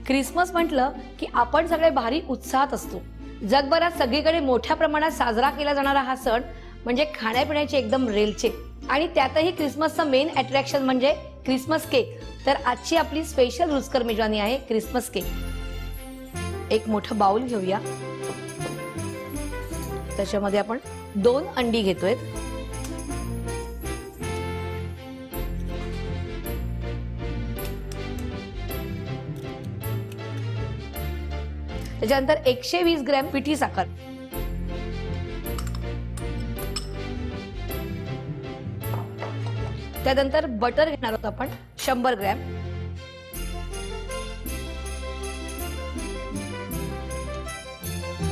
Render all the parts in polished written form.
Christmas म्हटलं की आपण सगळे भारी उत्साहात असतो। जगभरात सगळीकडे मोठ्या प्रमाणात साजरा केला जाणारा हा सण म्हणजे खाण्यापिण्याचे एकदम रेलचे आणि त्यातही क्रिसमसचा मेन अट्रॅक्शन म्हणजे क्रिसमस केक। तर आजची आपली स्पेशल रुचकर मेजवानी आहे क्रिसमस केक। एक मोठं बाउल घेऊया, त्याच्यामध्ये आपण 2 अंडी घेतोय। त्याच्यानंतर 120 ग्रॅम पिठी साखर, त्यानंतर बटर घेणार आहोत आपण 100 ग्रॅम,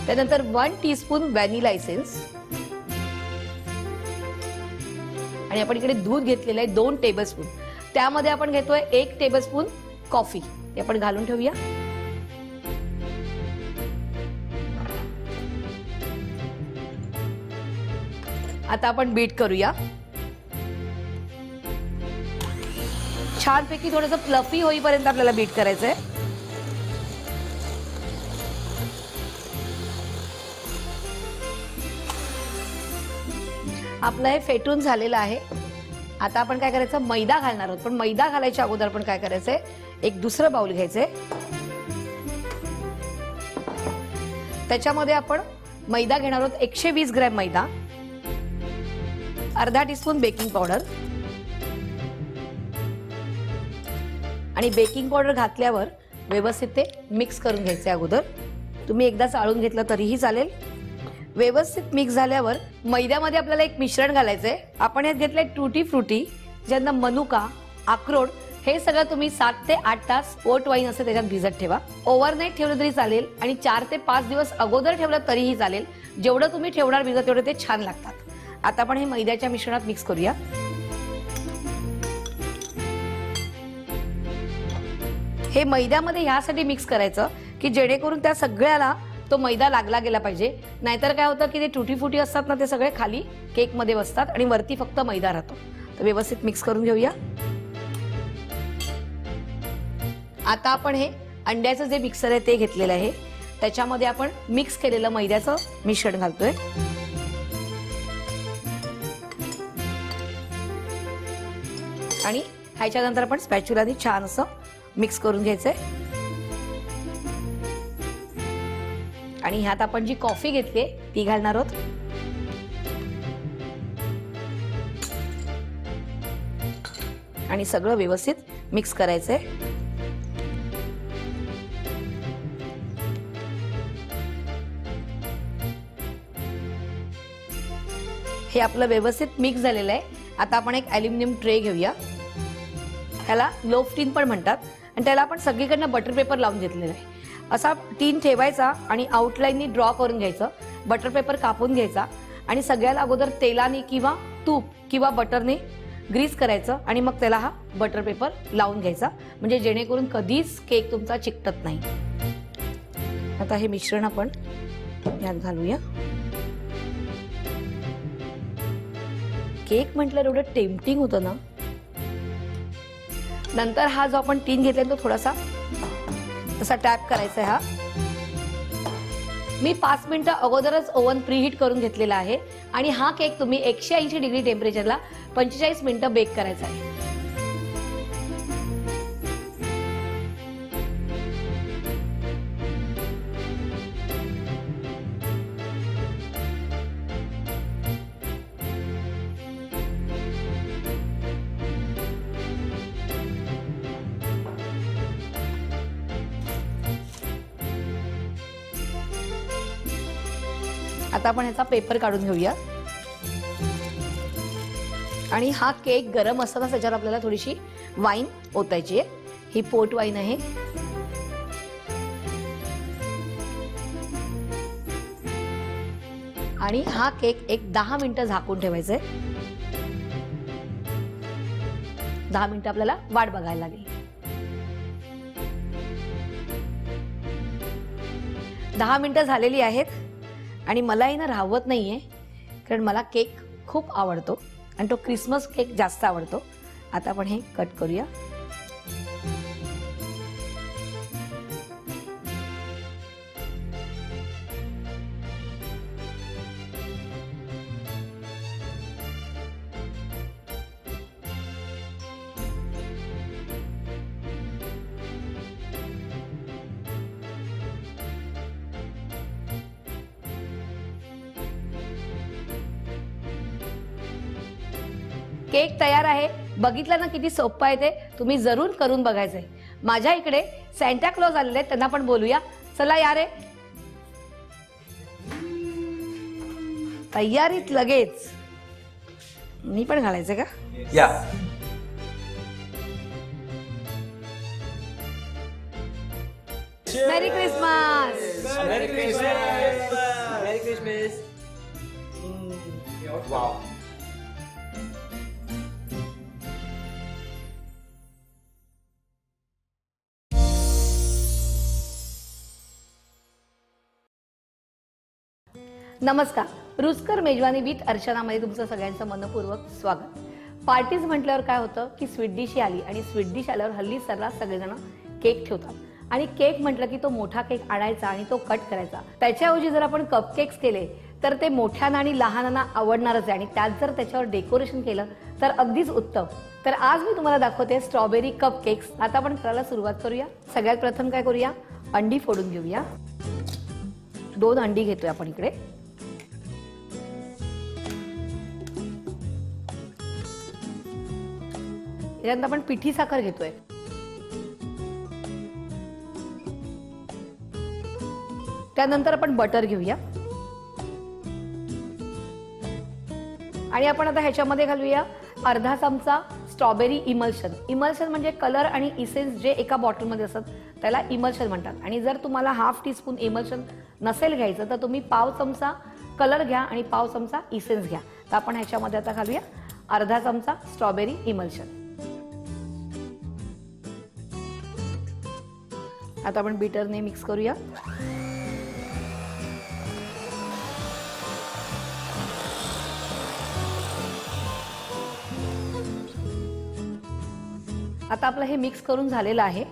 त्यानंतर 1 टीस्पून व्हॅनिला एसेन्स आणि आपण इकडे दूध घेतलेलं आहे 2 टेबलस्पून, त्यामध्ये आपण घेतोय 1 टेबलस्पून कॉफी, हे आपण घालून ठेवूया। आता आपण बीट करूया, छानपैकी थोडंसं फ्लफी होईपर्यंत आपल्याला बीट करायचंय। आपलं हे फेटून झालेलं आहे। आता आपण काय करायचं, मैदा घालणार आहोत, पण मैदा घालायच्या अगोदर आपण काय करायचंय, एक दुसरं बाउल घ्यायचंय, त्याच्यामध्ये आपण मैदा घेणार आहोत 120 ग्रॅम मैदा, अर्धा टीस्पून बेकिंग पावडर आणि बेकिंग पावडर घातल्यावर व्यवस्थित ते मिक्स करून घ्यायचे। अगोदर तुम्ही एकदा चाळून घेतलं तरीही चालेल। व्यवस्थित मिक्स झाल्यावर मैद्यामध्ये आपल्याला एक मिश्रण घालायचंय। आपण यात घेतलंय टूटी फ्रुटी, ज्यांना मनुका, अक्रोड, हे सगळं तुम्ही 7 ते 8 तास पोर्ट वाईन असं त्याच्यात भिजत ठेवा। ओव्हरनाईट ठेवलं तरी चालेल आणि 4 ते 5 दिवस अगोदर ठेवलं तरीही चालेल। जेवढं तुम्ही ठेवणार भिजत तेवढे ते छान लागतात। आता आपण हे मैद्याच्या मिश्रणात मिक्स करूया। हे मैद्यामध्ये ह्यासाठी मिक्स करायचं की जेणेकरून त्या सगळ्याला तो मैदा लागला गेला पाहिजे, नाहीतर काय होतं की ते टूटी फुटी असतात ना, ते सगळे खाली केक मध्ये बसतात आणि वरती फक्त मैदा राहतो। तर व्यवस्थित मिक्स करून घेऊया। आता आपण हे अंड्याचं जे मिक्सर आहे ते घेतलेलं आहे, त्याच्यामध्ये आपण मिक्स केलेलं मैद्याचं मिश्रण घालतोय आणि ह्याच्यानंतर आपण स्पॅच्युलाने छान असं मिक्स करून घ्यायचंय आणि ह्यात आपण जी कॉफी घेतली ती घालणार आहोत आणि सगळं व्यवस्थित मिक्स करायचंय। हे आपलं व्यवस्थित मिक्स झालेलं आहे। आता आपण एक ॲल्युमिनियम ट्रे घेऊया, त्याला लोफ टीन पण म्हणतात, आणि त्याला आपण सगळीकडनं बटर पेपर लावून घेतलेला आहे। असा टीन ठेवायचा आणि आउटलाईननी ड्रॉ करून घ्यायचं, बटर पेपर कापून घ्यायचा आणि सगळ्याला अगोदर तेलाने किंवा तूप किंवा बटरने ग्रीस करायचं आणि मग त्याला हा बटर पेपर लावून घ्यायचा, म्हणजे जेणेकरून कधीच केक तुमचा चिकटत नाही। आता हे मिश्रण आपण यात घालूया। केक म्हटलं एवढं टेम्पटिंग होतं ना। नंतर हा जो आपण टीन घेतला तो थोडासा असा टॅप करायचा आहे। हा मी 5 मिनिटं अगोदरच ओव्हन प्रीहीट करून घेतलेला आहे आणि हा केक तुम्ही 180 डिग्री टेम्परेचरला 45 मिनिटं बेक करायचा आहे। आता आपण ह्याचा पेपर काढून घेऊया आणि हा केक गरम असताना त्याच्यावर आपल्याला थोडीशी वाईन ओतायची आहे। ही पोर्ट वाईन आहे। आणि हा केक एक 10 मिनिटं झाकून ठेवायचा आहे। 10 मिनिटं आपल्याला वाट बघायला लागेल। 10 मिनिटं झालेली आहेत आणि मलाही ना राहवत नाहीये, कारण मला केक खूप आवडतो आणि तो क्रिसमस केक जास्त आवडतो। आता आपण हे कट करूया। केक तयार आहे. बघितलं ना किती सोपं आहे ते. तुम्ही जरूर करून बघायचंय. माझ्या इकडे सॅन्टा क्लॉज आलेले आहेत, त्यांना पण बोलूया. चला या रे. तयारीत लगेच. मी पण घालायचं का? या. मेरी क्रिसमस. मेरी क्रिसमस. मेरी क्रिसमस. वाव. नमस्कार. रुचकर मेजवानी विथ अर्चनामध्ये तुमचं सगळ्यांचं मनपूर्वक स्वागत. पार्टीज म्हटल्यावर काय होतं की स्वीट डिश आली आणि स्वीट डिश आल्यावर हल्ली सर्रास सगळेजण केक ठेवतात आणि केक म्हटलं की तो मोठा केक आणायचा आणि तो कट करायचा. त्याच्याऐवजी जर आपण कपकेक्स केले तर ते मोठ्यांना आणि लहानांना आवडणारच आहे आणि त्यात जर त्याच्यावर डेकोरेशन केलं तर अगदीच उत्तम. तर आज मी तुम्हाला दाखवते स्ट्रॉबेरी कपकेक्स. आता आपण करायला सुरुवात करूया. सगळ्यात प्रथम काय करूया, अंडी फोडून घेऊया. 2 अंडी घेतोय आपण इकडे. यानंतर आपण पिठी साखर घेतोय. त्यानंतर आपण बटर घेऊया आणि आपण आता ह्याच्यामध्ये घालूया अर्धा चमचा स्ट्रॉबेरी इमल्शन. इमल्शन म्हणजे कलर आणि इसेन्स जे एका बॉटलमध्ये असतात त्याला इमल्शन म्हणतात. आणि जर तुम्हाला हाफ टीस्पून इमल्शन नसेल घ्यायचं तर तुम्ही पाव चमचा कलर घ्या आणि पाव चमचा इसेन्स घ्या. तर आपण ह्याच्यामध्ये आता घालूया अर्धा चमचा स्ट्रॉबेरी इमल्शन. आता आपण बीटरने मिक्स करूया. आता आपलं हे मिक्स करून झालेलं आहे.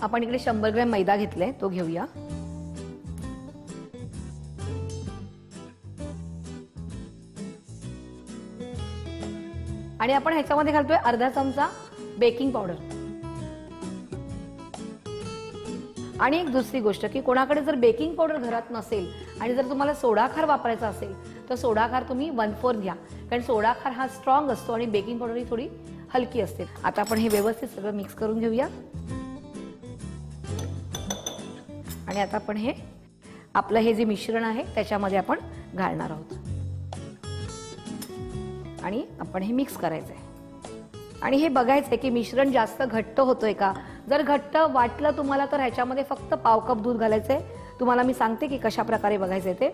आपण इकडे 100 ग्रॅम मैदा घेतलाय, तो घेऊया. आणि आपण ह्याच्यामध्ये घालतोय अर्धा चमचा बेकिंग पावडर. आणि एक दुसरी गोष्ट की कोणाकडे जर बेकिंग पावडर घरात नसेल आणि जर तुम्हाला सोडा खार वापरायचा असेल तर सोडा खार तुम्ही 1/4 घ्या, कारण सोडा खार हा स्ट्रॉंग असतो आणि बेकिंग पावडर ही थोडी हलकी असते. आता आपण हे व्यवस्थित सगळं मिक्स करून घेऊया. आणि आता आपण हे आपलं हे जे मिश्रण आहे त्याच्यामध्ये आपण घालणार आहोत आणि आपण हे मिक्स करायचंय. आणि हे बघायचंय की मिश्रण जास्त घट्ट होतोय का. जर घट्ट वाटलं तुम्हाला तर ह्याच्यामध्ये फक्त पाव कप दूध घालायचंय. तुम्हाला मी सांगते की कशा प्रकारे बघायचंय ते.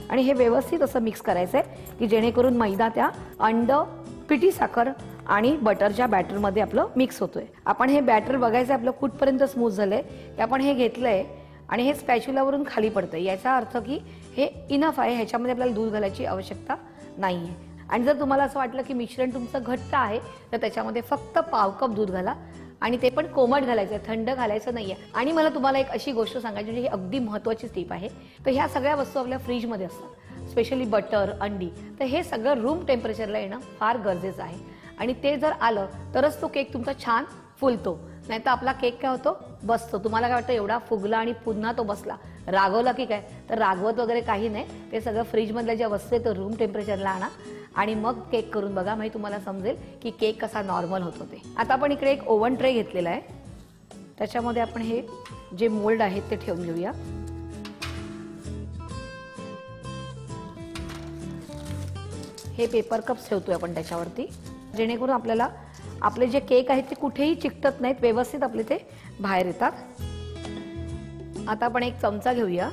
आणि हे व्यवस्थित असं मिक्स करायचंय की जेणेकरून मैदा त्या अंड, पिठी साखर आणि बटरच्या बॅटरमध्ये आपलं मिक्स होतोय. आपण हे बॅटर बघायचं आपलं कुठपर्यंत स्मूथ झालंय की आपण हे घेतलंय आणि हे स्पॅच्युलावरून खाली पडतंय. याचा अर्थ की हे इनफ आहे, ह्याच्यामध्ये आपल्याला दूध घालायची आवश्यकता नाहीये. आणि जर तुम्हाला असं वाटलं की मिश्रण तुमचं घट्ट आहे तर त्याच्यामध्ये फक्त पाव कप दूध घाला आणि ते पण कोमट घालायचं, थंड घालायचं नाहीये. आणि मला तुम्हाला एक अशी गोष्ट सांगायची ही अगदी महत्त्वाची टिप आहे. तर ह्या सगळ्या वस्तू आपल्या फ्रीजमध्ये असतात, स्पेशली बटर, अंडी. तर हे सगळं रूम टेम्परेचरला येणं फार गरजेचं आहे आणि ते जर आलं तरच तो केक तुमचा छान फुलतो. नाही तर आपला केक काय होतो, बसतो. तुम्हाला काय वाटतं एवढा फुगला आणि पुन्हा तो बसला, रागवला की काय. तर रागवत वगैरे काही नाही. ते सगळं फ्रीजमधल्या ज्या वस्तू आहेत रूम टेम्परेचरला आणा आणि मग केक करून बघा, म्हणजे तुम्हाला समजेल की केक कसा नॉर्मल होतो ते. आता आपण इकडे एक ओव्हन ट्रे घेतलेला आहे, त्याच्यामध्ये आपण हे जे मोल्ड आहेत ते ठेवून घेऊया. हे पेपर कप्स ठेवतोय आपण त्याच्यावरती, जेणेकरून आपल्याला आपले जे केक आहेत ते कुठेही चिकटत नाहीत, व्यवस्थित आपले ते बाहेर येतात. आता आपण एक चमचा घेऊया.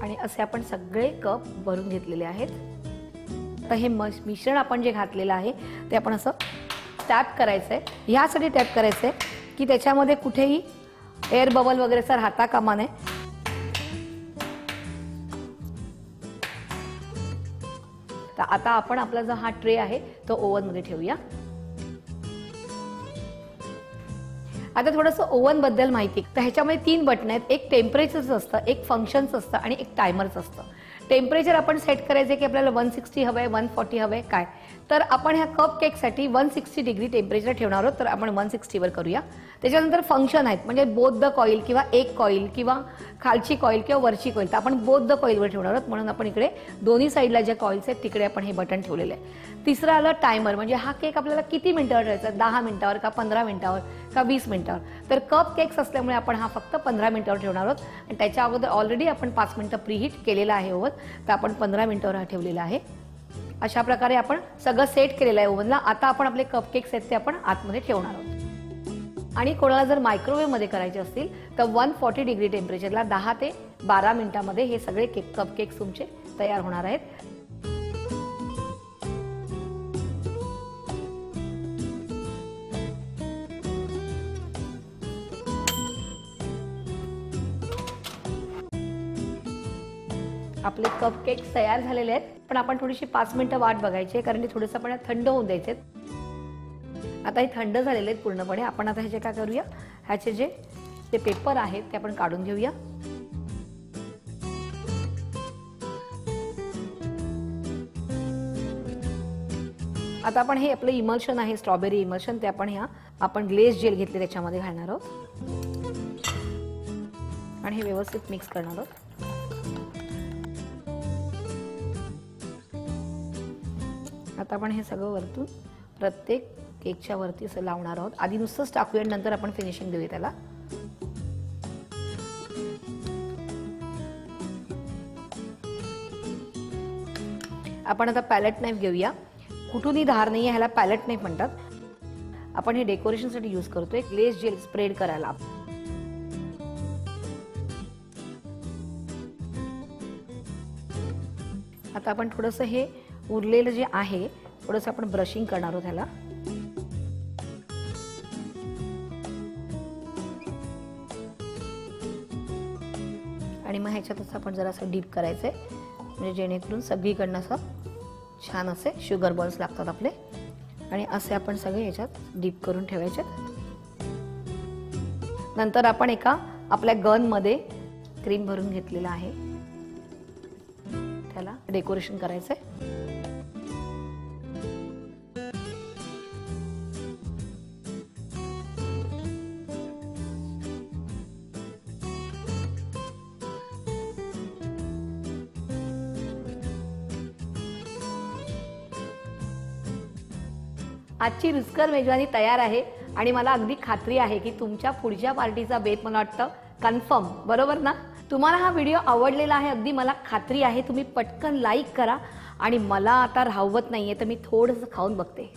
आणि असे आपण सगळे कप भरून घेतलेले आहेत. तर हे मिश्रण आपण जे घातलेलं आहे ते आपण असं टॅप करायचंय. ह्यासाठी टॅप करायचंय की त्याच्यामध्ये कुठेही एअर बबल वगैरे असं राहता कामा नये. तर आता आपण आपला जो हा ट्रे आहे तो ओव्हन मध्ये ठेवूया. आता थोडंसं ओव्हन बद्दल माहिती. तर ह्याच्यामध्ये 3 बटन आहेत. एक टेम्परेचरचं असतं, एक फंक्शनचं असतं आणि एक टायमरचं असतं. टेम्परेचर आपण सेट करायचे की आपल्याला 160 हवंय 140 हवंय काय, तर आपण ह्या कप केकसाठी 160 डिग्री टेम्परेचर ठेवणार आहोत, तर आपण 160 वर करूया. त्याच्यानंतर फंक्शन आहेत म्हणजे बोथ द कॉईल किंवा एक कॉईल किंवा खालची कॉईल किंवा वरची कॉईल, तर आपण बोथ द कॉईलवर ठेवणार आहोत, म्हणून आपण इकडे दोन्ही साईडला ज्या कॉईल्स आहेत तिकडे आपण हे बटन ठेवलेलं आहे. तिसरं आलं टायमर, म्हणजे हा केक आपल्याला किती मिनिटावर ठेवायचा, 10 मिनिटावर का 15 मिनिटावर का 20 मिनिटावर. तर कप केक्स असल्यामुळे आपण हा फक्त 15 मिनिटावर ठेवणार आहोत आणि त्याच्या अगोदर ऑलरेडी आपण 5 मिनिटं प्रीहीट केलेला आहे ओव्हन, तर आपण 15 मिनिटावर हा ठेवलेला आहे. अशा प्रकारे आपण सगळं सेट केलेलं आहे ओव्हनला. आता आपण आपले कप केक्स आहेत ते आपण आतमध्ये ठेवणार आहोत. आणि कोणाला जर मायक्रोवेव्ह मध्ये करायचे असतील तर 140 डिग्री टेम्परेचरला 10 ते 12 मिनिटांमध्ये हे सगळे कप केक्स तुमचे तयार होणार आहेत. आपले कप केक्स तयार झालेले आहेत, पण आपण थोडीशी 5 मिनिटं वाट बघायची आहे कारण ते थोडंसं आपण थंड होऊन द्यायचे. आता हे थंड झालेले आहेत पूर्णपणे. आपण आता ह्याचे काय करूया, ह्याचे जे पेपर आहेत ते आपण काढून घेऊया. आता आपण हे आपलं इमल्शन आहे स्ट्रॉबेरी इमल्शन, ते आपण ग्लेज जेल घेतले त्याच्यामध्ये घालणार आहोत आणि हे व्यवस्थित मिक्स करणार आहोत. आता आपण हे सगळं वरतून प्रत्येक केकच्या वरती असं लावणार आहोत. आधी नुसतंच टाकूया, नंतर आपण फिनिशिंग देऊया त्याला. आपण आता पॅलेट नाईफ घेऊया. कुठूनही धार नाहीये, ह्याला पॅलेट नाईफ म्हणतात. आपण हे डेकोरेशनसाठी यूज करतोय ग्लेज जेल स्प्रेड करायला. आता आपण थोडंसं हे उरलेलं जे आहे थोडंसं आपण ब्रशिंग करणार आहोत ह्याला. आणि मग ह्याच्यातच आपण जरासं डीप करायचंय म्हणजे जेणेकरून सगळीकडनं असं छान असे शुगर बॉल्स लागतात आपले. आणि असे आपण सगळे याच्यात डीप करून ठेवायचे. नंतर आपण एका आपल्या गन मध्ये क्रीम भरून घेतलेला आहे, त्याला डेकोरेशन करायचंय. आजची रुचकर मेजवानी तयार आहे आणि मला अगदी खात्री आहे की तुमच्या पुढच्या पार्टीचा बेत मला वाटतं कन्फर्म, बरोबर ना. तुम्हाला हा व्हिडिओ आवडलेला आहे अगदी मला खात्री आहे. तुम्ही पटकन लाईक करा आणि मला आता राहवत नाहीये तर मी थोडंसं खाऊन बघते.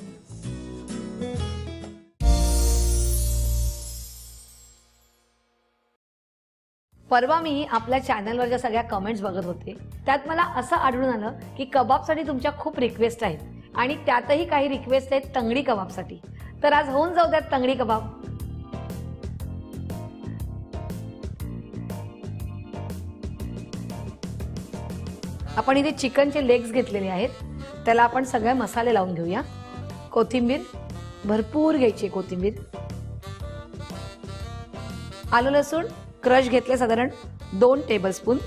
परवा मी आपल्या चॅनलवर ज्या सगळ्या कमेंट्स बघत होते त्यात मला असं आढळून आलं की कबाबसाठी तुमच्या खूप रिक्वेस्ट आहेत आणि त्यातही काही रिक्वेस्ट आहेत तंगडी कबाबसाठी. तर आज होऊन जाऊ द्यात तंगडी कबाब. आपण इथे चिकनचे लेग्स घेतलेले आहेत, त्याला आपण सगळे मसाले लावून घेऊया. कोथिंबीर भरपूर घ्यायची, कोथिंबीर, आलं लसूण क्रश घेतले साधारण 2 टेबलस्पून,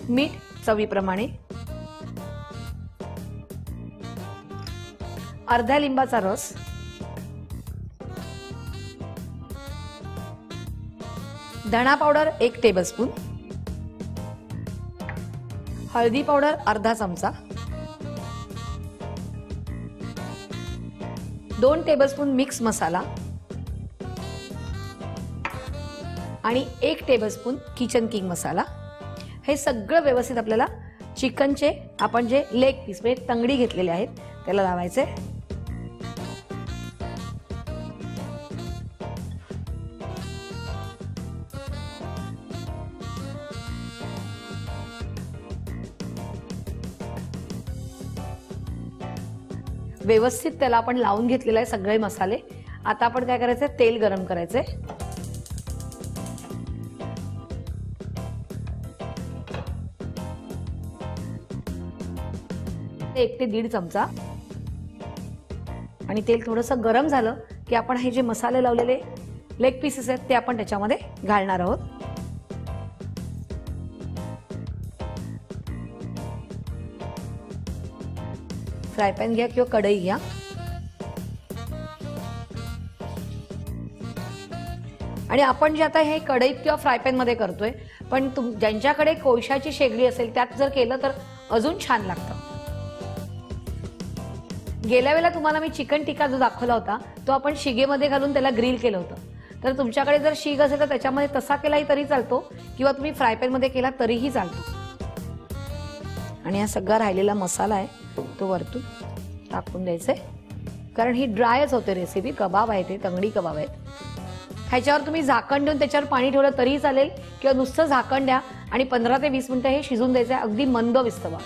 मीठ चवीप्रमाणे, अर्ध्या लिंबाचा रस, धणा पावडर 1 टेबलस्पून, हळदी पावडर अर्धा चमचा, 2 टेबलस्पून मिक्स मसाला आणि 1 टेबलस्पून किचन किंग मसाला. हे सगळं व्यवस्थित आपल्याला चिकनचे आपण जे लेग पीस म्हणजे तंगडी घेतलेले आहेत त्याला लावायचे. व्यवस्थित त्याला आपण लावून घेतलेले आहे सगळे मसाले. आता आपण काय करायचंय, तेल गरम करायचंय. 1 ते 1.5 चमचा. आणि तेल थोडंसं गरम झालं की आपण हे जे मसाले लावलेले लेग पीसेस आहेत ते आपण त्याच्यामध्ये घालणार आहोत. फ्राय पॅन घ्या किंवा कढई घ्या. आणि आपण जे आता हे कढईत किंवा फ्राय पॅन मध्ये करतोय, पण ज्यांच्याकडे कोळशाची शेगडी असेल त्यात जर केलं तर अजून छान लागतं. गेल्या वेळेला तुम्हाला मी चिकन टिक्का जो दाखवला होता तो आपण शिगेमध्ये घालून त्याला ग्रिल केलं होतं. तर तुमच्याकडे जर शीग असेल तर त्याच्यामध्ये तसा केलाही तरी चालतो किंवा तुम्ही फ्राय पॅन मध्ये केला तरीही चालतो. आणि हा सगळा राहिलेला मसाला आहे तो वरतून टाकून द्यायचा आहे, कारण ही ड्रायच होते रेसिपी. कबाब आहे ते, तंगडी कबाब आहेत. ह्याच्यावर तुम्ही झाकण देऊन त्याच्यावर पाणी ठेवलं तरीही चालेल किंवा नुसतं झाकण द्या आणि 15 ते 20 मिनिटं हे शिजून द्यायचं आहे, अगदी मंद विस्तवा.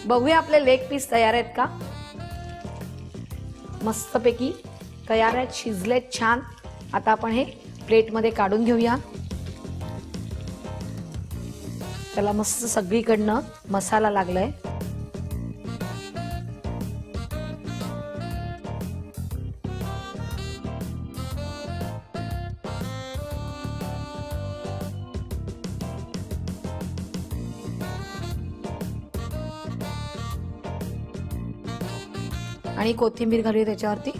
बघूया आपले लेग पीस तयार आहेत का. मस्तपैकी तयार आहेत, शिजलेत छान. आता आपण हे प्लेटमध्ये काढून घेऊया. त्याला मस्त सगळीकडनं मसाला लागलाय. आणि कोथिंबीर घालूया त्याच्यावरती.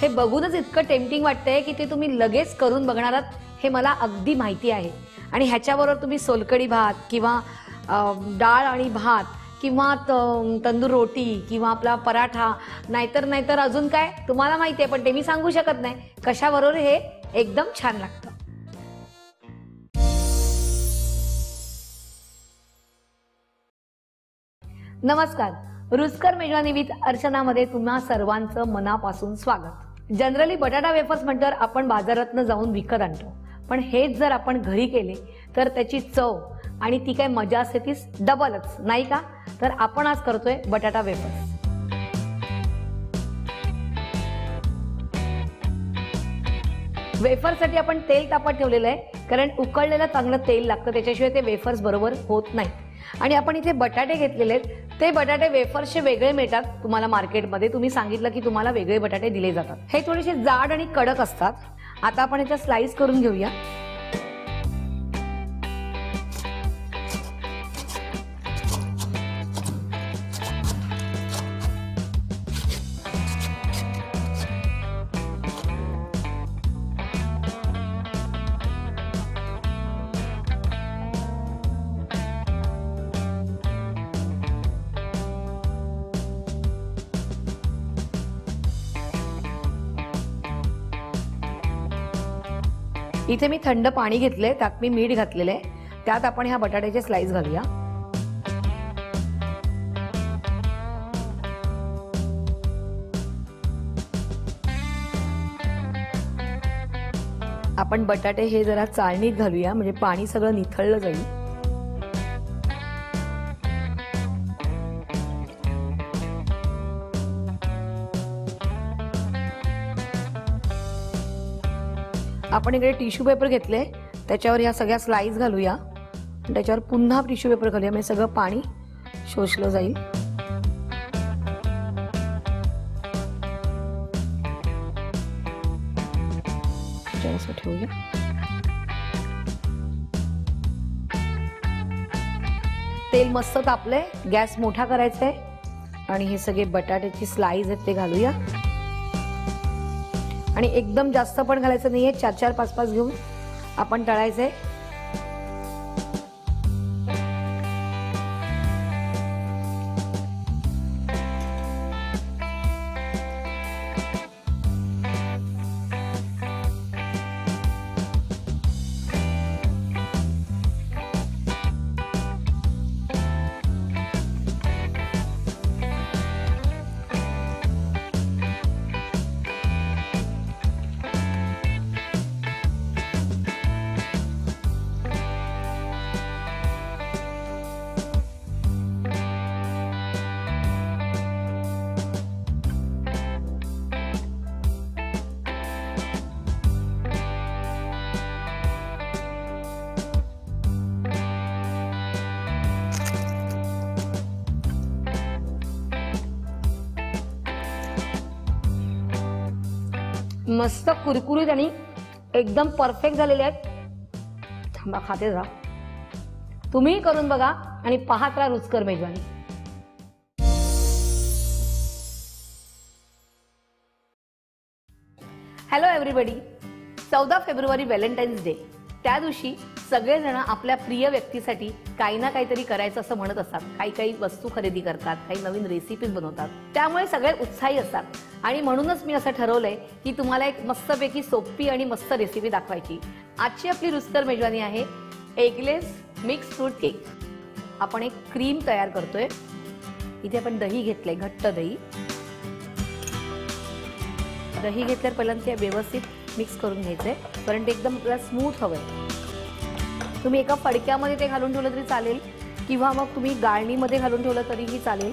हे बघूनच इतकं टेम्पटिंग वाटतंय की ते तुम्ही लगेच करून बघणार आहात हे मला अगदी माहिती आहे. आणि ह्याच्याबरोबर तुम्ही सोलकढी भात किंवा डाळ आणि भात किंवा तंदूर रोटी किंवा आपला पराठा, नाहीतर अजून काय तुम्हाला माहिती आहे, पण ते मी सांगू शकत नाही. कशाबरोबर हे एकदम छान लागतं. नमस्कार, रुचकर मेजवानी विथ अर्चनामध्ये तुम्हा सर्वांचं मनापासून स्वागत. जनरली बटाटा वेफर्स म्हटल्यावर आपण बाजारातनं जाऊन विकत आणतो, पण हेच जर आपण घरी केले तर त्याची चव आणि ती काय मजा असते तीच डबलच, नाही का. तर आपण आज करतोय बटाटा वेफर्स. वेफरसाठी आपण तेल तापत ठेवलेलं आहे, कारण उकळलेलं चांगलं तेल लागतं, त्याच्याशिवाय ते वेफर्स बरोबर होत नाही. आणि आपण इथे बटाटे घेतलेले आहेत. ते बटाटे वेफर्सचे वेगळे मिळतात तुम्हाला मार्केटमध्ये. तुम्ही सांगितलं की तुम्हाला वेगळे बटाटे दिले जातात. हे थोडेसे जाड आणि कडक असतात. आता आपण ह्याच्या स्लाइस करून घेऊया. इथे मी थंड पाणी घेतलंय, त्यात मी मीठ घातलेलं आहे. त्यात आपण ह्या बटाट्याचे स्लाइस घालूया. आपण बटाटे हे जरा चाळणीत घालूया, म्हणजे पाणी सगळं निथळलं जाईल. आपण इकडे टिश्यू पेपर घेतले, त्याच्यावर ह्या सगळ्या स्लाइस घालूया. त्याच्यावर पुन्हा टिश्यू पेपर घालूया, म्हणजे सगळं पाणी शोषलं जाईल. असं ठेवूया. तेल मस्त तापलंय, गॅस मोठा करायचा आहे आणि हे सगळे बटाट्याची स्लाइस आहेत ते घालूया. आणि एकदम जास्त पण घालायचं नाहीये, 4-4, 5-5 घेऊन आपण तळायचंय. मस्त कुरकुरीत आणि एकदम परफेक्ट झालेले आहेत. थांबा खाते जरा. तुम्ही करून बघा आणि पाहत राहा रुचकर मेजवानी. Hello everybody. 14 February Valentine's day. त्या दिवशी सगळेजण आपल्या प्रिय व्यक्तीसाठी काही ना काहीतरी करायचं असं म्हणत असतात. काही काही वस्तू खरेदी करतात, काही नवीन रेसिपीज बनवतात. त्यामुळे सगळे उत्साही असतात आणि म्हणूनच मी असं ठरवलंय की तुम्हाला एक मस्तपैकी सोपी आणि मस्त रेसिपी दाखवायची. आजची आपली रुचकर मेजवानी आहे एगलेस मिक्स फ्रूट केक. आपण एक क्रीम तयार करतोय. इथे आपण दही घेतलंय, घट्ट दही. दही घेतल्यावर पहिल्यांदा ते व्यवस्थित मिक्स करून घ्यायचंय, कारण ते एकदम आपल्याला स्मूथ हवंय. तुम्ही एका फडक्यामध्ये ते घालून ठेवलं तरी चालेल किंवा मग तुम्ही गाळणीमध्ये घालून ठेवलं तरीही चालेल.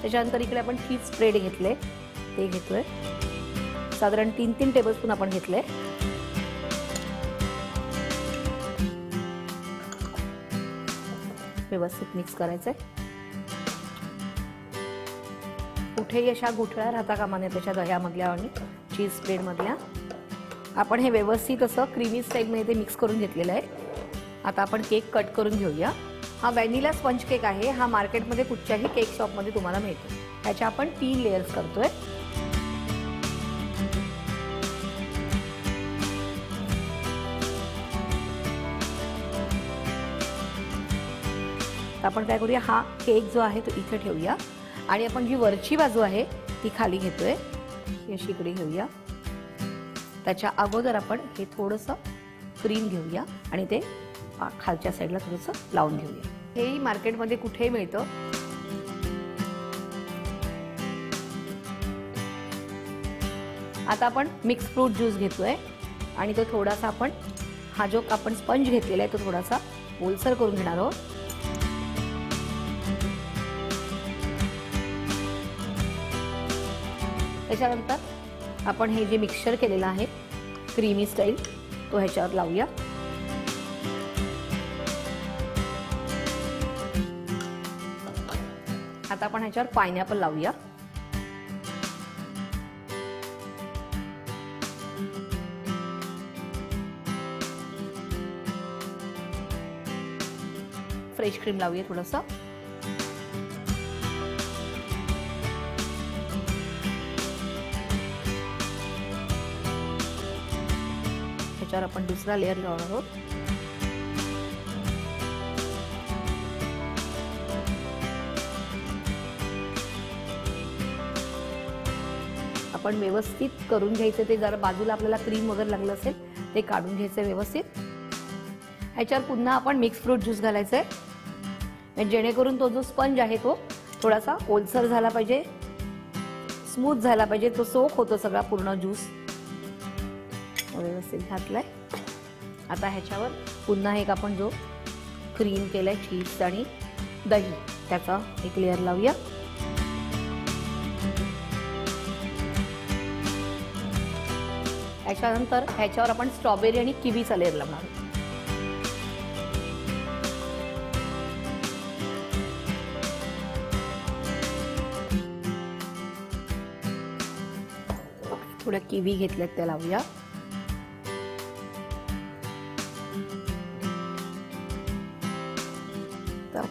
त्याच्यानंतर इकडे आपण चीज स्प्रेड घेतले, ते घेतोय. साधारण 3-3 टेबलस्पून आपण घेतले. व्यवस्थित मिक्स करायचंय. कुठेही अशा गुठळ्या राहता कामा नये त्याच्या दह्यामधल्या आणि चीज स्प्रेड मधल्या. आपण हे व्यवस्थित असं क्रीमी स्टाईलमध्ये ते मिक्स करून घेतलेलं आहे. आता आपण केक कट करून घेऊया. हा व्हॅनिला स्पंज केक आहे. हा मार्केटमध्ये कुठच्याही केक शॉपमध्ये तुम्हाला मिळतो. ह्याच्या आपण 3 लेयर्स करतोय. आपण काय करूया, हा केक जो आहे तो इथे ठेवूया आणि आपण जी वरची बाजू आहे ती खाली घेतोय. अशी इकडे घेऊया. त्याच्या अगोदर आपण हे थोडंसं क्रीम घेऊया आणि ते खालच्या साईडला थोडंसं लावून घेऊया. हेही मार्केटमध्ये कुठेही मिळतं. आता आपण मिक्स फ्रूट ज्यूस घेतोय आणि तो थोडासा आपण हा जो आपण स्पंज घेतलेला आहे तो थोडासा ओलसर करून घेणार आहोत. त्याच्यानंतर आपण हे जे मिक्सचर केलेलं आहे क्रीमी स्टाईल तो ह्याच्यावर लावूया. आता आपण ह्याच्यावर पायनॅपल लावूया. फ्रेश क्रीम लावूया थोडंसं. ह्याच्यावर आपण दुसरा लेअर लावणार आहोत. आपण व्यवस्थित करून घ्यायचं. ते जरा बाजूला आपल्याला क्रीम वगैरे लागलं असेल ते काढून घ्यायचं व्यवस्थित. ह्याच्यावर पुन्हा आपण मिक्स फ्रूट ज्यूस घालायचा आहे, जेणेकरून तो जो स्पंज आहे तो थोडासा ओलसर झाला पाहिजे, स्मूथ झाला पाहिजे. तो सोक होतो सगळा पूर्ण ज्यूस. व्यवस्थित घातलाय. आता ह्याच्यावर पुन्हा एक आपण जो क्रीम केलाय चीज आणि दही त्याचा एक लेअर लावूया. याच्यानंतर ह्याच्यावर आपण स्ट्रॉबेरी आणि किवीचा लेअर लावणार आहोत. थोड्या किवी घेतल्यात त्या लावूया.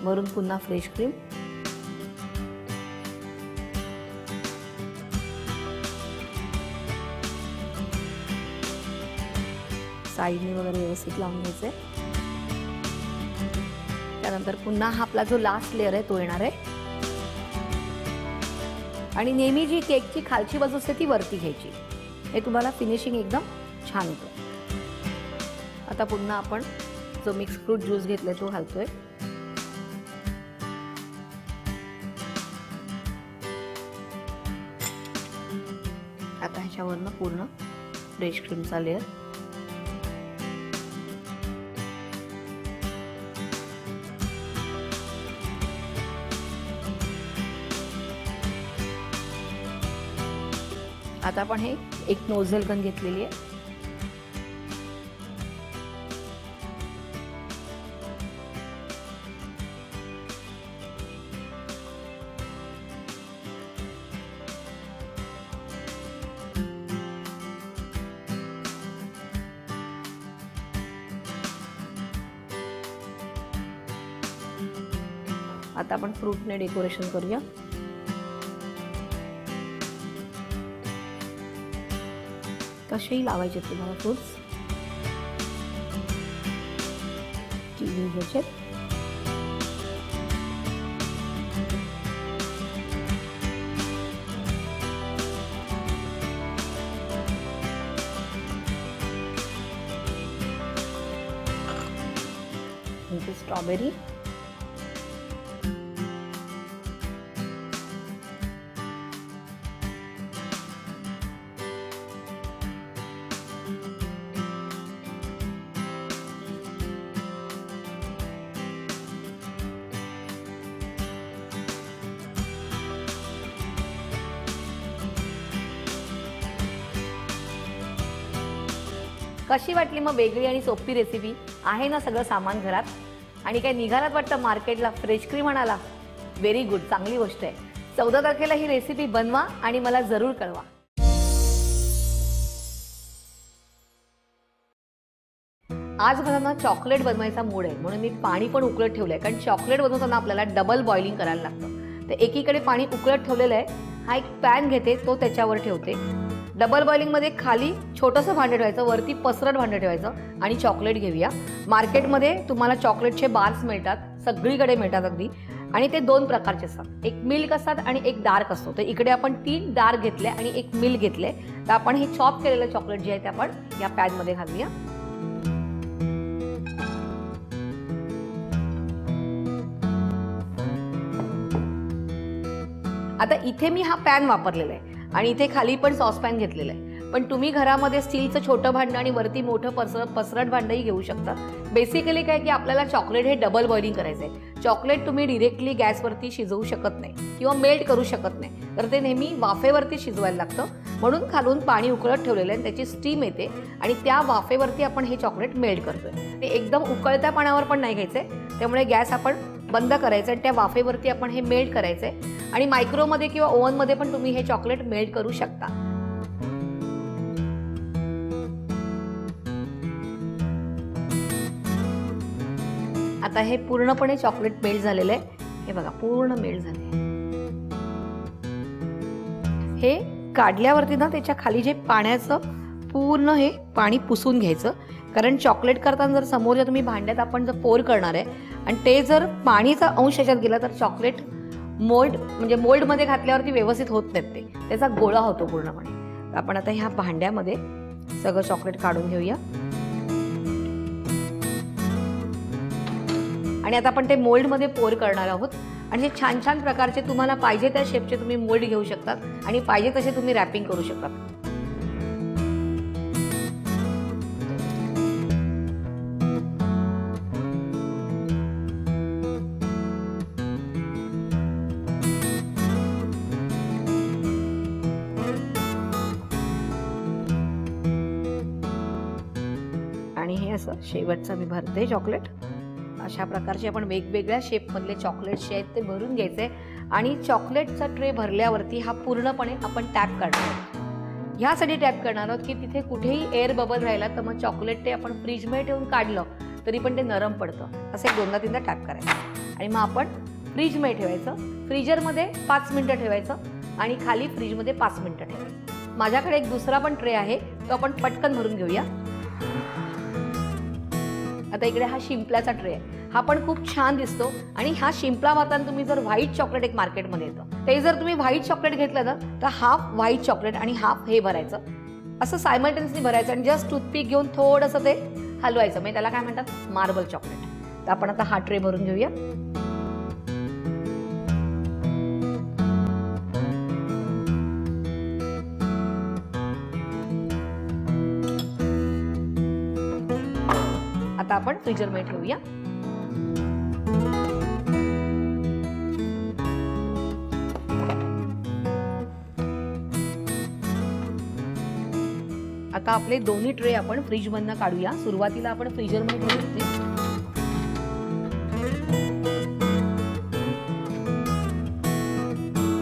वरून पुन्हा फ्रेश क्रीम. साईडने वगैरे व्यवस्थित लावून घ्यायचंय. त्यानंतर पुन्हा हा आपला जो लास्ट लेअर आहे तो येणार आहे आणि नेहमी जी केकची खालची बाजू असते ती वरती घ्यायची. हे तुम्हाला फिनिशिंग एकदम छान येतं. आता पुन्हा आपण जो मिक्स फ्रूट ज्यूस घेतलाय तो घालतोय. आता ह्याच्यावरनं पूर्ण फ्रेश क्रीमचा लेअर. आता आपण हे एक नोझल गन घेतलेली आहे. आता आपण फ्रूटने डेकोरेशन करूया. कसेही लावायचे तुम्हाला फ्रूट्स. किवी घ्यायचे. स्ट्रॉबेरी. कशी वाटली मग वेगळी आणि सोपी रेसिपी? आहे ना सगळं सामान घरात? आणि काय निघालात वाटतं मार्केटला फ्रेश क्रीम आणायला? व्हेरी गुड, चांगली गोष्ट आहे. 14 तारखेला ही रेसिपी बनवा आणि मला जरूर कळवा. आज मला ना चॉकलेट बनवायचा मूड आहे, म्हणून मी पाणी पण उकळत ठेवलंय. कारण चॉकलेट बनवताना आपल्याला डबल बॉइलिंग करायला लागतं. तर एकीकडे पाणी उकळत ठेवलेलं आहे. हा एक पॅन घेते, तो त्याच्यावर ठेवते. डबल बॉइलिंगमध्ये खाली छोटंसं भांडं ठेवायचं, वरती पसरट भांडं ठेवायचं आणि चॉकलेट घेऊया. मार्केटमध्ये तुम्हाला चॉकलेटचे बार्स मिळतात, सगळीकडे मिळतात अगदी. आणि ते 2 प्रकारचे असतात, एक मिल्क असतात आणि एक डार्क असतो. तर इकडे आपण 3 डार्क घेतले आणि एक मिल्क घेतले. तर आपण हे चॉप केलेलं चॉकलेट जे आहे ते आपण या पॅनमध्ये घालूया. आता इथे मी हा पॅन वापरलेला आहे आणि इथे खाली पण सॉसपॅन घेतलेलं आहे. पण तुम्ही घरामध्ये स्टीलचं छोटं भांडं आणि वरती मोठं पसरट भांडंही घेऊ शकता. बेसिकली काय की आपल्याला चॉकलेट हे डबल बॉइलिंग करायचं आहे. चॉकलेट तुम्ही डिरेक्टली गॅसवरती शिजवू शकत नाही किंवा मेल्ट करू शकत नाही, तर ते नेहमी वाफेवरती शिजवायला लागतं. म्हणून खालून पाणी उकळत ठेवलेलं आहे, त्याची स्टीम येते आणि त्या वाफेवरती आपण हे चॉकलेट मेल्ट करतोय. ते एकदम उकळत्या पाण्यावर पण नाही घ्यायचंय, त्यामुळे गॅस आपण बंद करायचं आणि त्या वाफेवरती आपण हे मेल्ट करायचंय. आणि मायक्रोमध्ये किंवा ओव्हनमध्ये पण तुम्ही हे चॉकलेट मेल्ट करू शकता. आता हे पूर्णपणे चॉकलेट मेल्ट झालेलं आहे. हे बघा पूर्ण मेल्ट झाले. हे काढल्यावरती ना त्याच्या खाली जे पाण्याचं पूर्ण हे पाणी पुसून घ्यायचं. कारण चॉकलेट करताना जर समोरच्या तुम्ही भांड्यात आपण जर पोर करणार आहे आणि ते जर पाणीचा अंश याच्यात गेला तर चॉकलेट मोल्डमध्ये घातल्यावरती व्यवस्थित होत नाहीत, ते त्याचा गोळा होतो पूर्णपणे. आपण आता ह्या भांड्यामध्ये सगळं चॉकलेट काढून घेऊया. आणि आता आपण ते मोल्डमध्ये पोर करणार आहोत. आणि हे छान छान प्रकारचे तुम्हाला पाहिजे त्या शेपचे तुम्ही मोल्ड घेऊ शकतात आणि पाहिजे तसे तुम्ही रॅपिंग करू शकतात. आणि हे असं शेवटचं मी भरते चॉकलेट. अशा प्रकारचे आपण वेगवेगळ्या शेपमधले चॉकलेट्स जे आहेत ते भरून घ्यायचे. आणि चॉकलेटचा ट्रे भरल्यावरती हा पूर्णपणे आपण टॅप करणार आहोत. ह्यासाठी टॅप करणार आहोत की तिथे कुठेही एअर बबल राहिला तर मग चॉकलेट ते आपण फ्रीजमध्ये ठेवून काढलं तरी पण ते नरम पडतं. असं 2दा-3दा टॅप करायचं आणि मग आपण फ्रीजमध्ये ठेवायचं. फ्रीजरमध्ये 5 मिनटं ठेवायचं आणि खाली फ्रीजमध्ये 5 मिनटं ठेवायचं. माझ्याकडे एक दुसरा पण ट्रे आहे, तो आपण पटकन भरून घेऊया. आता इकडे हा शिंपल्याचा ट्रे आहे. हा पण खूप छान दिसतो आणि हा शिंपला वाताना तुम्ही जर व्हाईट चॉकलेट एक मार्केटमध्ये येतं, ते जर तुम्ही व्हाईट चॉकलेट घेतलं ना तर हाफ व्हाईट चॉकलेट आणि हाफ हे भरायचं. असं सायमल्टेनियसली भरायचं आणि जस्ट टूथपिक घेऊन थोडंसं ते हलवायचं. म्हणजे त्याला काय म्हणतात, मार्बल चॉकलेट. तर आपण आता हा ट्रे भरून घेऊया. आता आपण फ्रीजरमध्ये ठेवूया. आता आपले दोन्ही ट्रे आपण फ्रीजमधनं काढूया. सुरुवातीला आपण फ्रीजरमध्ये ठेवू.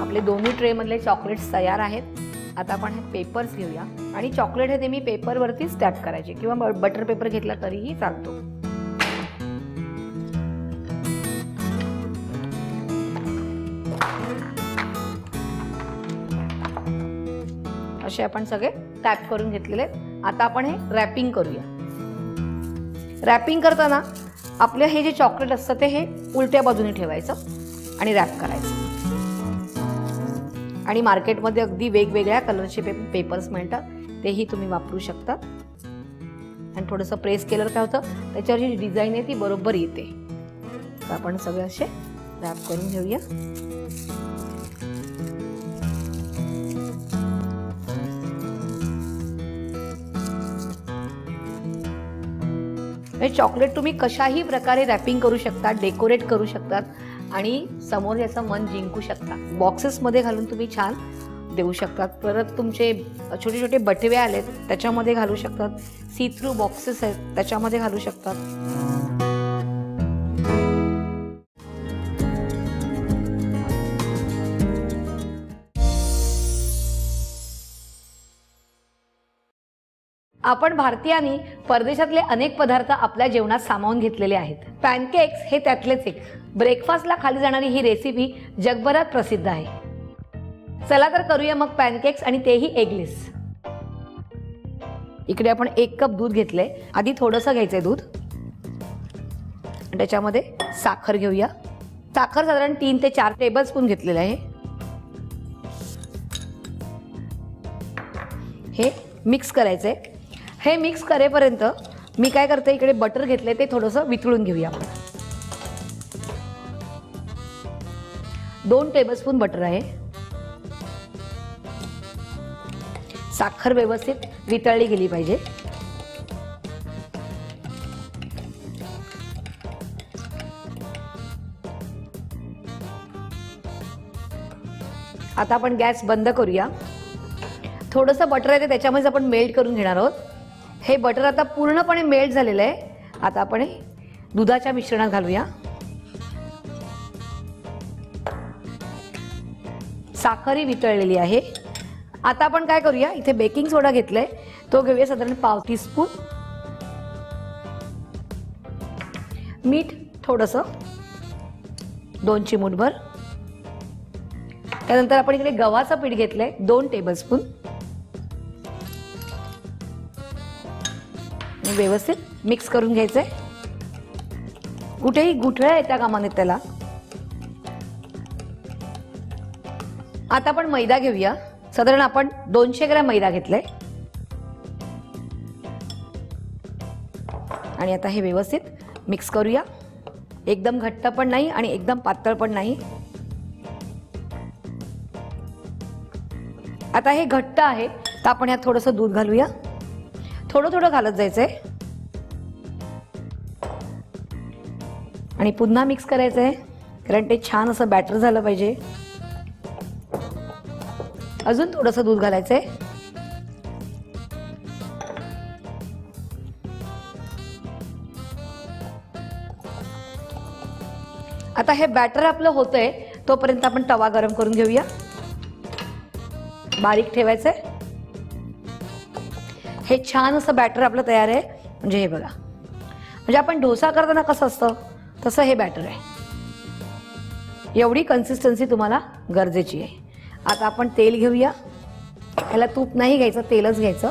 आपले दोन्ही ट्रे मधले चॉकलेट्स तयार आहेत. आता आपण हे पेपर्स घेऊया आणि चॉकलेट हे नेहमी पेपरवरती स्टॅप करायचे किंवा बटर पेपर घेतला तरीही चालतो. असे आपण सगळे टॅप करून घेतलेले आहेत. आता आपण हे रॅपिंग करूया. रॅपिंग करताना आपलं हे जे चॉकलेट असतं ते हे उलट्या बाजूने ठेवायचं आणि रॅप करायचं. आणि मार्केटमध्ये अगदी वेगवेगळ्या कलरचे पेपर्स मिळतात, तेही तुम्ही वापरू शकता. आणि थोडंसं प्रेस केलं काय होतं, त्याच्यावर जी डिझाईन आहे ती बरोबर येते. तर आपण सगळे असे रॅप करून घेऊया. हे चॉकलेट तुम्ही कशाही प्रकारे रॅपिंग करू शकता, डेकोरेट करू शकतात आणि समोर याचं मन जिंकू शकता. बॉक्सेसमध्ये घालून तुम्ही छान देऊ शकतात. परत तुमचे छोटे छोटे बटवे आलेत त्याच्यामध्ये घालू शकतात. सी थ्रू बॉक्सेस आहेत त्याच्यामध्ये घालू शकतात. आपण भारतीयांनी परदेशातले अनेक पदार्थ आपल्या जेवणात सामावून घेतलेले आहेत. पॅनकेक्स हे त्यातलेच एक. ब्रेकफास्टला खाली जाणारी ही रेसिपी जगभरात प्रसिद्ध आहे. चला तर करूया मग पॅनकेक्स, आणि तेही एगलेस. इकडे आपण 1 कप दूध घेतले. आधी थोडंसं घ्यायचंय दूध आणि त्याच्यामध्ये साखर घेऊया. साखर साधारण 3 ते 4 टेबलस्पून घेतलेलं आहे. हे मिक्स करायचंय. हे मिक्स करेपर्यंत मी काय करते, इकडे बटर घेतले ते थोडंसं वितळून घेऊया आपण. 2 टेबलस्पून बटर आहे. साखर व्यवस्थित वितळली गेली पाहिजे. आता आपण गॅस बंद करूया. थोडंसं बटर आहे ते त्याच्यामध्ये आपण मेल्ट करून घेणार आहोत. हे बटर आता पूर्णपणे मेल्ट झालेलं आहे. आता आपण हे दुधाच्या मिश्रणात घालूया. साखरही वितळलेली आहे. आता आपण काय करूया, इथे बेकिंग सोडा घेतलाय तो घेऊया साधारण पाव टीस्पून. मीठ थोडंसं 2 चिमूटभर. त्यानंतर आपण इकडे गव्हाचं पीठ घेतलंय 2 टेबलस्पून. व्यवस्थित मिक्स करून घ्यायचंय. कुठेही गुठळ्या येत्या कामा नयेत त्याला. आता आपण मैदा घेऊया. साधारण आपण 200 ग्रॅम मैदा घेतलाय. आणि आता हे व्यवस्थित मिक्स करूया. एकदम घट्ट पण नाही आणि एकदम पातळ पण नाही. आता हे घट्ट आहे तर आपण यात थोडंसं दूध घालूया. थोडं थोडं घालत जायचंय आणि पुन्हा मिक्स करायचंय, कारण ते छान असं बॅटर झालं पाहिजे. अजून थोडंसं दूध घालायचंय. आता हे बॅटर आपलं होतंय तोपर्यंत आपण तवा गरम करून घेऊया. बारीक ठेवायचंय. हे छान असं बॅटर आपलं तयार आहे. म्हणजे हे बघा, म्हणजे आपण डोसा करताना कसं असतं तसं हे बॅटर आहे. एवढी कन्सिस्टन्सी तुम्हाला गरजेची आहे. आता आपण तेल घेऊया. याला तूप नाही घ्यायचं, तेलच घ्यायचं.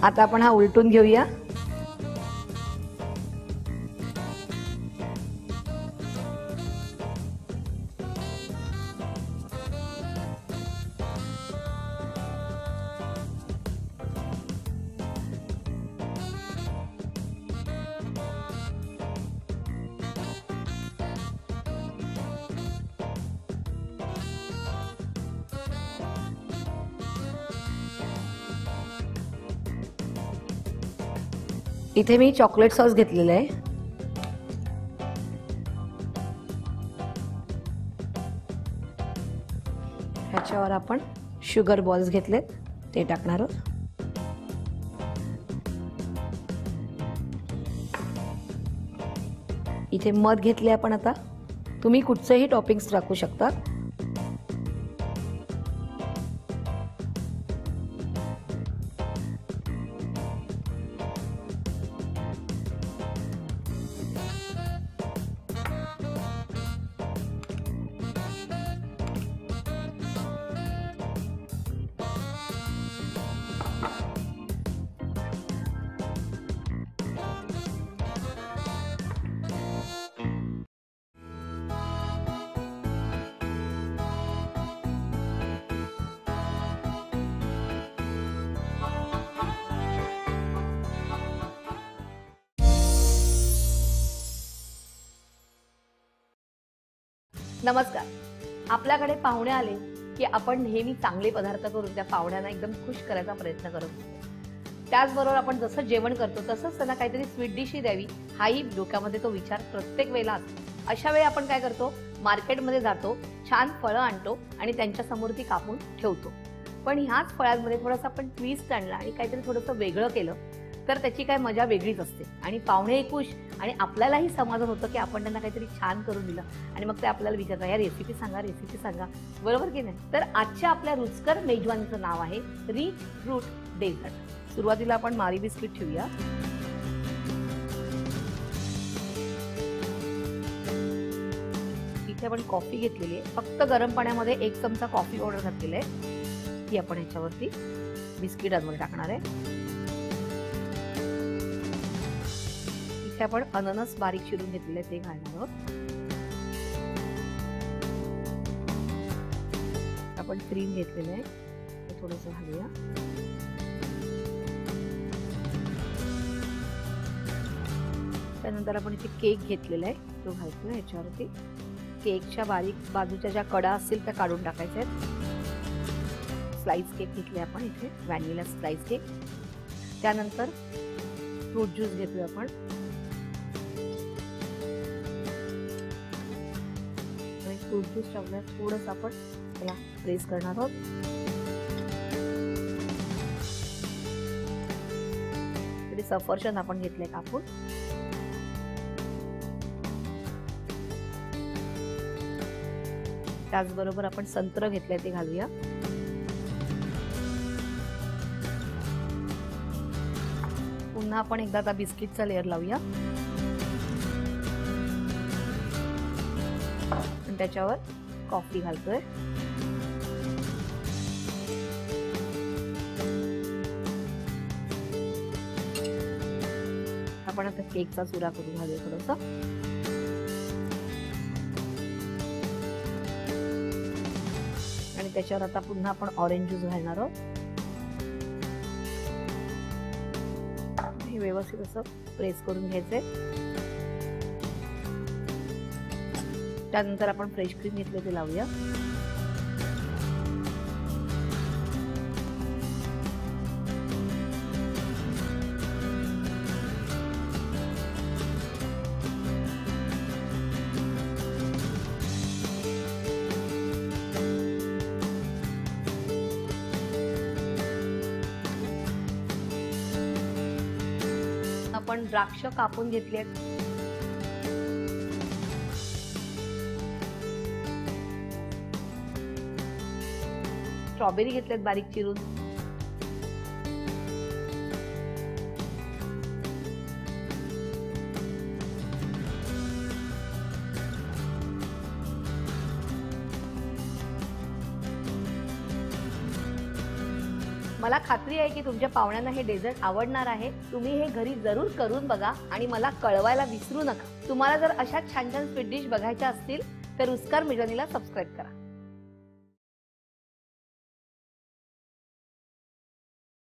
आता आपण हा उलटून घेऊया. इथे मी चॉकलेट सॉस घेतलेलं आहे. ह्याच्यावर आपण शुगर बॉल्स घेतलेत ते टाकणार आहोत. इथे मध घेतले आपण. आता तुम्ही कुठचेही टॉपिंग्स टाकू शकता. नमस्कार. आपल्याकडे पाहुणे आले की आपण नेहमी चांगले पदार्थ करून त्या पाहुण्यांना एकदम खुश करायचा प्रयत्न करत असतो. त्याचबरोबर आपण जसं जेवण करतो तसंच त्यांना काहीतरी स्वीट डिशही द्यावी हाही डोक्यामध्ये तो विचार प्रत्येक वेळेला असतो. अशा वेळी आपण काय करतो, मार्केटमध्ये जातो, छान फळं आणतो आणि त्यांच्या समोर ती कापून ठेवतो. पण ह्याच फळांमध्ये थोडंसं आपण ट्विस्ट आणला आणि काहीतरी थोडंसं वेगळं केलं तर त्याची काय मजा वेगळीच असते आणि पाहुणेही खुश आणि आपल्यालाही समाधान होतं की आपण त्यांना काहीतरी छान करून दिलं. आणि मग ते आपल्याला विचारतात, या रेसिपी सांगा, बरोबर की नाही. तर आजच्या आपल्या रुचकर मेजवानीचं नाव आहे रिच फ्रूट डेझर्ट. सुरुवातीला आपण मारी बिस्किट ठेवूया. इथे आपण कॉफी घेतलेली आहे. फक्त गरम पाण्यामध्ये 1 चमचा कॉफी पावडर घातलेली आहे. ती आपण ह्याच्यावरती बिस्किटांवर टाकणार आहे. इथे आपण अननस बारीक चिरून घेतलेले ते घालणार आहोत. आपण क्रीम घेतलेलं आहे ते थोडंसं घालूया. त्यानंतर आपण इथे केक घेतलेला आहे तो घालतोय ह्याच्यावरती. केकच्या बारीक बाजूच्या ज्या कडा असतील त्या काढून टाकायच्या आहेत. स्लाइस केक घेतले आपण इथे, व्हॅनिला स्लाइस केक. त्यानंतर फ्रूट ज्यूस घेतोय आपण. फ्रूट ज्यूस टाकूया. थोडंसं आपण त्याला प्रेस करणार आहोत. इकडे सफरचंद आपण घेतले कापून. त्याचबरोबर आपण संत्र घेतले ते घालूया. पुन्हा आपण एकदा आता बिस्किटचा लेअर लावूया. त्याच्यावर कॉफी घालतोय. आपण आता केकचा चुरा करून घालूया थोडंसं. आणि त्याच्यावर आता पुन्हा आपण ऑरेंज ज्यूस घालणार आहोत. हे व्यवस्थित असं प्रेस करून घ्यायचंय. त्यानंतर आपण फ्रेश क्रीम घेतले ते लावूया. आपण द्राक्ष कापून घेतली आहेत. स्ट्रॉबेरी घेतलेत बारीक चिरून. मला खात्री आहे की तुमच्या पाहुण्यांना हे डेझर्ट आवडणार आहे. तुम्ही हे घरी जरूर करून बघा आणि मला कळवायला विसरू नका. तुम्हाला जर अशा छान छान स्वीट डिश बघायच्या असतील तर रुचकर मेजवानीला सबस्क्राईब करा.